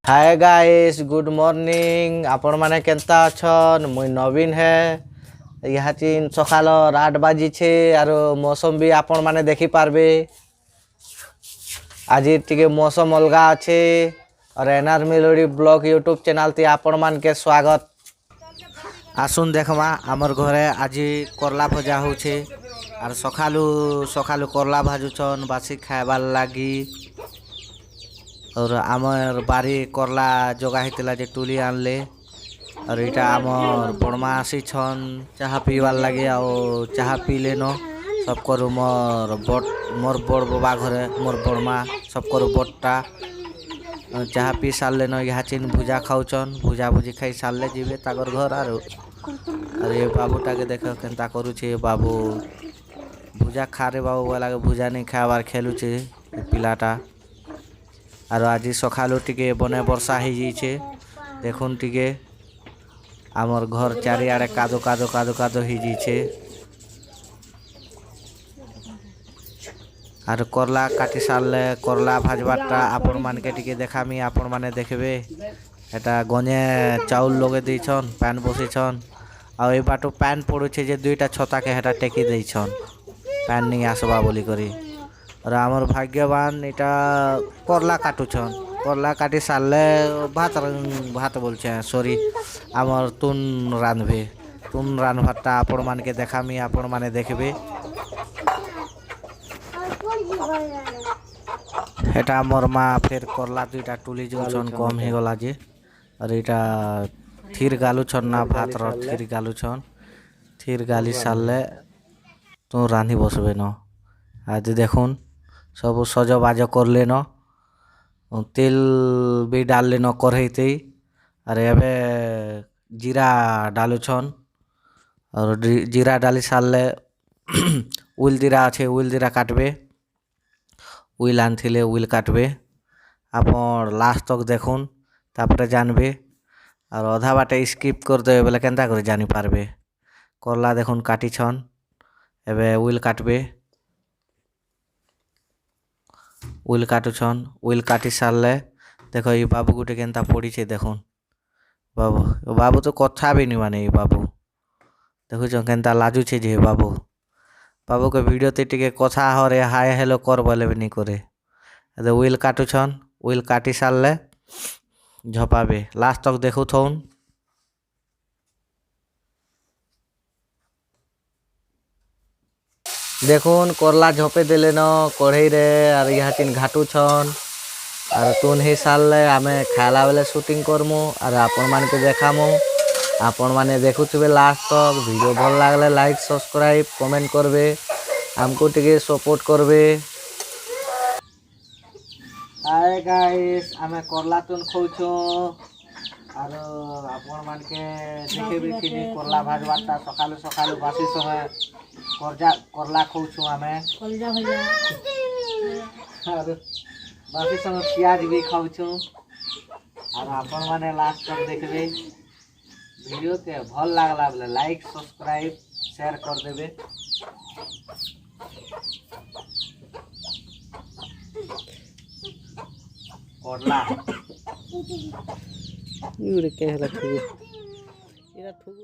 Hi guys good morning आपण माने Kenta अछन मुई नवीन है यहाँ चिन सकाल 8 बाजी छे आर मौसम भी आपण माने देखि पारबे आज टिके मौसम अलगा अच्छे और NR melody blog YouTube channel ती आपण मान के स्वागत। आसुन देखमा आमर घरे आज करला भजा होछे और सकालू सकालू करला भाजुछन बासी खाइबार लागी और आमर बारी करला जगह होता जे टुली आनले और इटा आमर बड़मा आसी छन चाह पीवार लगे और चाह पी लेनो सब करू मोर बड़ बाबा घरे मोर बड़मा सब करू बट्टा चाह पी सारे न यहाँ चिन भुजा खाऊन भुजा भुजी खाई सारे जीवे ताकर घर और ये बाबूटा के देख केन्ता करुचे बाबू भुजा खा रे बाबू वाला भुजा नहीं खाबार खेलुचे पिलाटा और आज सकालू टिके बने वर्षा हो जाइए देखुन टिके आमर घर चारिआडे कादो कादो कादो कादो हो जाइए और करला काटी सारे करला भाजबाटा आपण मान के टिके देखामी आपण माने देखबे एटा गने चाउल लगे देछन पैन बसेछन आ ए बाटो पैन पड़ुछे जे दुईटा छता के हेटा टेकी देछन पैन नहीं आसबा बोली करी और आमर भाग्यवान इटा करला काटुछन करला काटी सारे भात भात बोलछे सॉरी आमर तुन रांधबे तुन रांधबाटा आपण मान के देखामी आपण माने देखबे एटा मोर माँ फिर करला दुईटा टुली जोछन कम हो गला जे और इटा थीर गालू छन ना भात रो थीर गालू छन थीर गाली साले तू रांधी बसबे न आज देखुन सब सजबाज कर लेन तेल भी डाल लेन कढ़ईते और एबे जीरा डालू छन और जीरा डाली सारे उल जीरा अच्छे उल जीरा काटबे उल आनथिले उल काटबे आपन लास्ट तक देखुन तापरे जानबे और अधा बाटे स्किप कर देबे बोले केनता करे जानी पारबे करला देखुन काटी छन एबे उल काटबे उल काटुछन उल काटी सारे देख ये बाबू गोटे केनता पड़ी देखुन बाबू बाबू तो कथा भी नहीं माने ये बाबू देखुछ केनता लाजुछे जे बाबू बाबू के वीडियो ते टिके कथा हरे हाय हेलो कर बोले भी नहीं करे उल काटुछन उल काटी सारे झपाबे लास्ट तक देखु थौन देखुन करला झपे देले न कढ़ई रे और यहाँ तीन घाटू छन और तुन ही सारे आमे खाला बेले शूटिंग करमु और आपण मान के देखामु आपण माने देखुथिबे लास्ट तक वीडियो भल लागले लाइक सब्सक्राइब कमेंट करबे हमको टिके सपोर्ट करबे। हाय गाइस आमे करला तुन खाउछु और आपण मान के देखबे कि करला भाजबाटा सकालू सकालू बासी समय करला खाउछु आमे कलजा भैया और बाकी समय प्याज भी खाउछु और आपण माने लास्ट तक देखबे वीडियो के भल लागला बोले लाइक सब्सक्राइब शेयर कर देबे। करला यूरे के रखिए इरा ठुगु